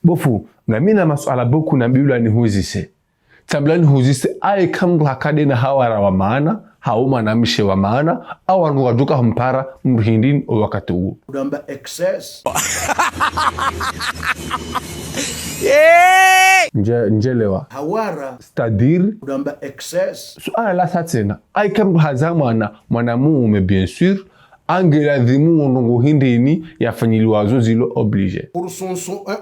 bofu ngamina masuala boku na biblia ni huzise tamblani huzise ai kamdu hakade na hawara wa maana hauma na mshe wa maana au anuwaduka humpara mhindini wakati huo udamba excess njelewa hawara stadir udamba excess suala la satena ai kamdu hazamana mwanamume bien sûr angela dhimu nungu hindini yafanyiliwa zozilo oblige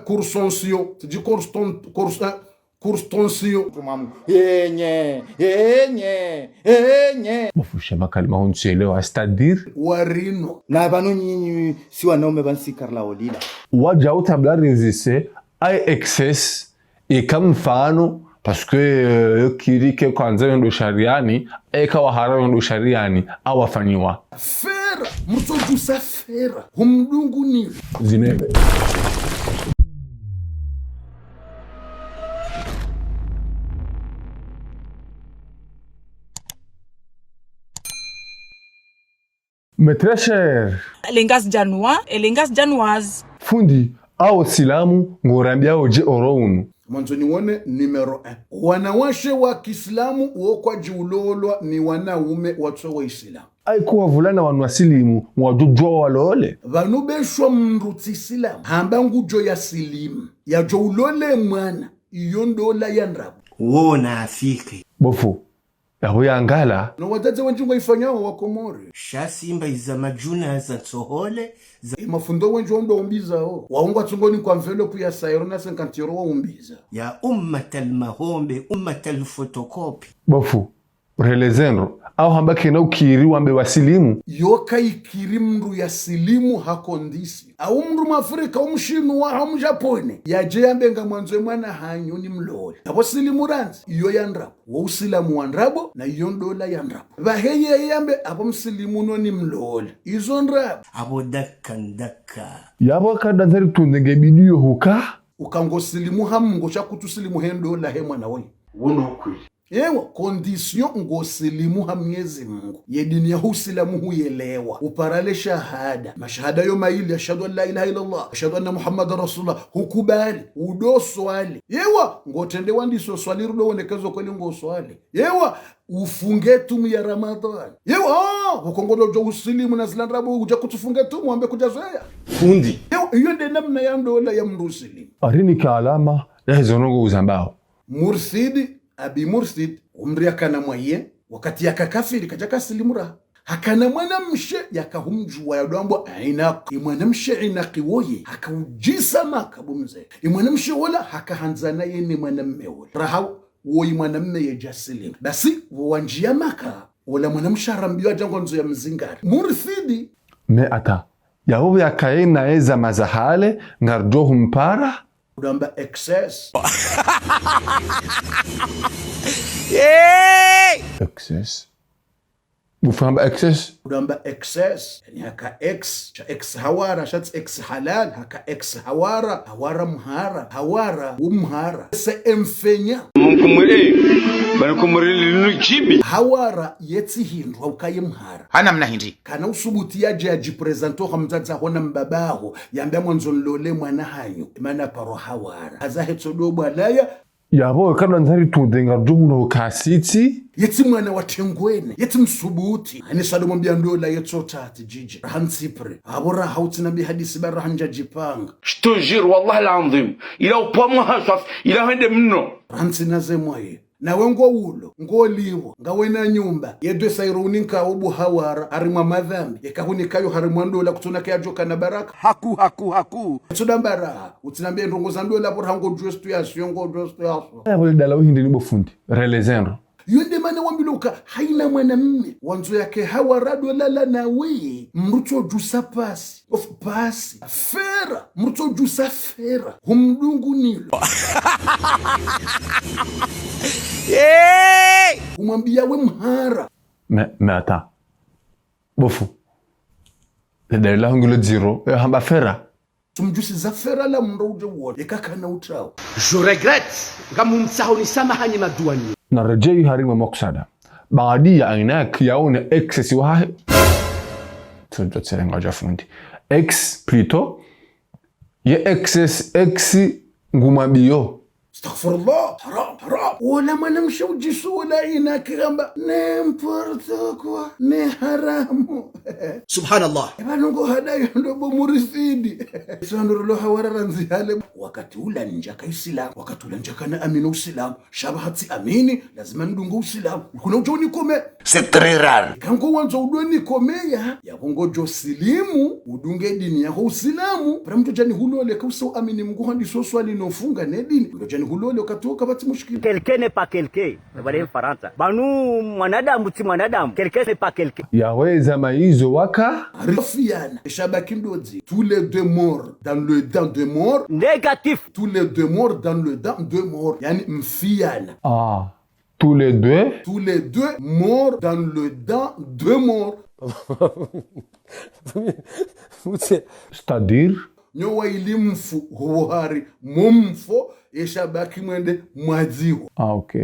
kursonsio tiji kurstonsio yenye bofusha makalima hunchelewa stadir warino na banu nyinyi si wanaume bansikarla olila waja utablari zise ai excess ikam mfano parce que kirike kwanza yondo shariani eka wahara yondo shariani awafanyiwa fera mtoto safera humdungu ni zinebe Très cher. Elengas Janwa, Elengas Janwaz. Fundi, au silamu ngorambia oje orounu. Mwanzo nione numero 1. Wanawashe wa Kiislamu wokwa jiulolwa ni wanaume watso wa Islamu. Aikuwa vulana wanwasilimu mwajujwa walole. Vanu beshwa mruti Islamu. Hamba ngujo ya silimu. Ya jo ulole mwana. Iyo ndola ya nrabu. Wona afiki. Bofu. Yahu ya angala. Na watate wenjunga ifanyao wakomori. Shasimba iza majuna za tsohole. Mafundo wenjunga mdo umbiza ho. Waungwa tungoni kwa mvelopu ya sairona senkantiro wa umbiza. Ya ummatal mahombe, ummatal fotokopi. Bofu. Relezendo. Au hambaki na ukiri wambe wasilimu. Yoka ikiri mru ya silimu hakondisi. Au mru mafrika umshinu wa hamjapone. Ya jeyambe nga mwanzo mwana hanyo ni mlole. Hapo silimu ranzi. Iyo ya ndrabo. Wa usilamu wa ndrabo na iyo ndola ya ndrabo. Vaheye yambe hapo msilimu no ni mlole. Izo ndrabo. Abo daka. Yabo kadanzari tundenge bidiyo huka. Ukango silimu hamungo chakutu silimu hendola he mwana woi. Wono kweli. Ewa, kondisyon ngosilimu hamnyezi Mungu. Yedini ya husilamu huyelewa. Uparale shahada. Mashahada yo maili, ashadu an la ilaha illallah. Ashadu anna Muhammad Rasulullah. Hukubali. Udo swali. Ewa, ngotende wandiso swali rudo wanekezo kweli ngo swali. Ewa, ufunge tumu ya Ramadhan. Ewa, hukongodo jo usilimu na zilandrabu uja kutufunge tumu wambe kujazoea. Fundi. Ewa, iyo de namna ya ndola ya mrusilimu. Arini ka alama ya hizonongo uzambao. Mursidi. Abi Mursid umri akana mwaye wakati yakakafiri kajaka silimura hakana mwanamshe yakahumjua yadwambo ainaq mwanamshe inaqi woye hakujisa makabumze mwanamshe wala hakahanzana yene mwanamme wala rahau woyi mwanamme yajasilim basi wanjia maka wala mwanamshe arambiwa jango nzo ya mzingari Mursidi me ata yahu yakaena eza mazahale ngardo humpara udamba excess excess bufamba excess udamba excess yani haka x cha x hawara shat x halal haka x hawara mhara hawara umhara se emfenya hawara yeti hindu haukaye mhara hana mna hindi kana usubuti yaje ajipresento hamzaza hona mbabaho yambia mwanzo nlole mwana hanyo mana paro hawara azahetso dobwa laya yabo kana nzari tundenga jumuno kasiti yeti mwana watengwene yeti msubuti ani salomo mbiandola yetsotati jiji hansipre abora hautina bi hadisi barra hanja jipanga shtojir wallahi alazim ila upamwa hasaf ila hende mno hansina zemwaye na wengo ulo ngoliwo ngawena nyumba yedwe sairuninka ubu hawara harimwa madhambi yakahunikayo harimwa ndola kutuna kajoka na baraka haku tudambara utinambia ndongo za ndola bora hango justu ya siongo justu ya yabo dala uhindi ni bofundi relezendo yonde mana wambiluka haina mwanamme wanzo yake hawara dola na we mruto jusa pasi of pasi fera mruto jusa fera humdungu nilo umwambia we mhara me ata bofu le la hungulo zero hamba fera tumjusi za fera la mrouje wote yakakana utrao je regrette ngamunsaho ni samahani maduani na rejei harima moksada baadi ya ainak yaone excess wa tunjotselenga jafundi x plutôt ye excess x nguma biyo astaghfirullah, haram. Wala mwanamshe ujisu wala ina kigamba n'importe quoi, ni haramu. Subhanallah. Ebanungo hadayo ndobo murisidi. Sanurlo hawarara nzihale. Wakati ula njaka Islam, wakati ula njaka na amina Islam, shabahati amini, lazima ndungo Islam. Kuna ujoni kome. C'est très rare. Kango wanzo udoni kome ya kongo jo silimu, udunge dini ya Uislamu. Para mtu jani hulole kausa amini Mungu handi so swali no funga ne dini. Mtu jani hulole ukatoka bati mushkili. Quelqu'un n'est pas quelqu'un. Wale Mfaransa. Banu mwanadamu si mwanadamu. Quelqu'un n'est pas quelqu'un. yaweza maizo waka Rifiana. Shabaki ndozi. Tous les deux morts dans le dent de mort. Négatif. Tous les deux morts dans le dent de mort. Yani mfiana. tous les deux Tous les deux morts dans le dent de mort. c'est-à-dire Nyowa ilimfu huwari mumfo. Shabaki mwende mwaziho. ok,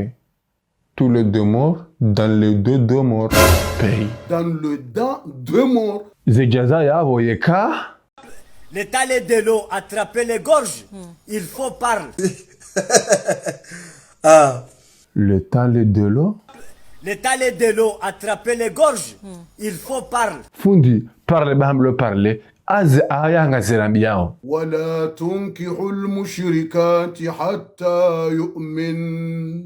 tous les deux morts dans les deux morts pays Dans le dent de mort. zejaza yavo yeka L'état de l'eau, attraper les gorges. Il faut parler. le talé de l'eau L'état de l'eau, attraper les gorges. Il faut parler. fundi parle baham le parler az aya ngazirambiao ولا تنكحوا المشركات حتى يؤمن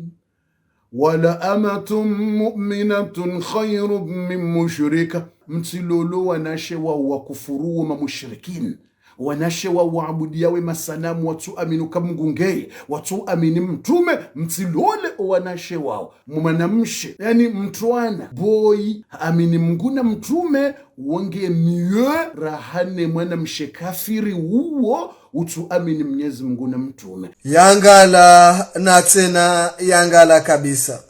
ولا أمة مؤمنة خير من مشركة. mtsilolo wanashewa wakufuru wa mushrikin, wanashewa waabudiawe masanamu watu aminu kamngungei, watu amini mtume, mtsilole wanashewa mwanamshe yani mtwana boy amini mnguna mtume wange mieux rahane mwanamshe kafiri uwo utu amini Mwenyezi Mungu na mtume. Yangala na tena yangala kabisa.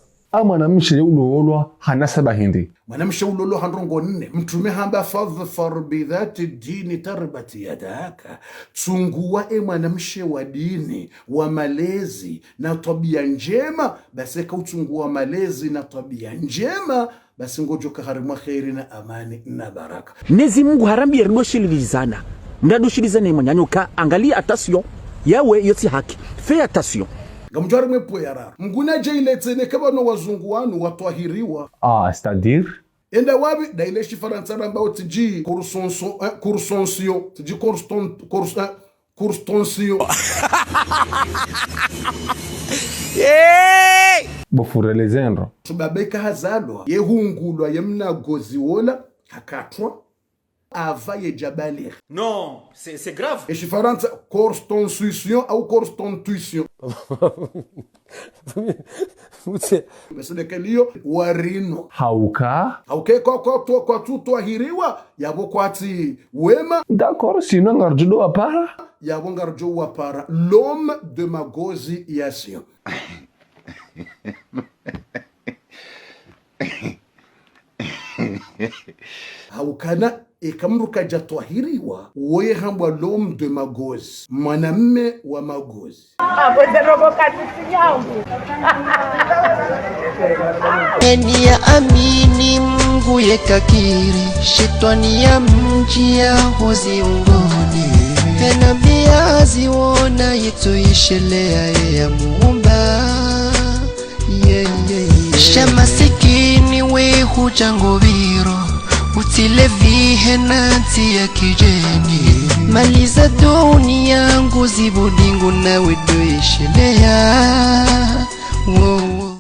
mwanamshe ulolwa hanasaba hindi Mwanamshe ulolo handrongo nne. Mtume hamba fadhfar bidhati dini tarbati yadaka. Tsungua mwanamshe wa dini, wa malezi na tabia njema, basi kautungua malezi na tabia njema, basi ngojo kaharimwa khairi na amani na baraka. Nezi Mungu harambi yerdoshilizana. Mnadoshilizana imanyanyuka, angalia attention. Yawe yoti haki. Fais attention. Gamjari mwepo yarara. Mguna jailetsene kabano wazungu wanu watwahiriwa. c'est-à-dire Enda wabi da ile shifaransa ambao tiji kursonsio tiji kurstonsio bofurelezendro tubabeka hazalwa yehungulwa yemna gozi wola hakatwa ava ye jabali. Non, c'est grave. Shifaransa kurstonsuition au kurstontuition. Besede kelio warino hauka okay kwa tuto ahiriwa yabo kwati wema d'accord sinon ngarjudo apara yabo ngarjo wapara l'homme de magozi yasio. Haukana ikamruka jatwahiriwa woye hambwa l'homme de magozi, mwanamme wa magozi. Eni ya amini Mungu yekakiri, shetani ya mji ya hozi ungoni, enambia ziwona yitoishelea ya muumba. Shamasikini we hujango viro, utile vihenati ya kijeni, maliza dunia yangu zibudingu na wedoishelea.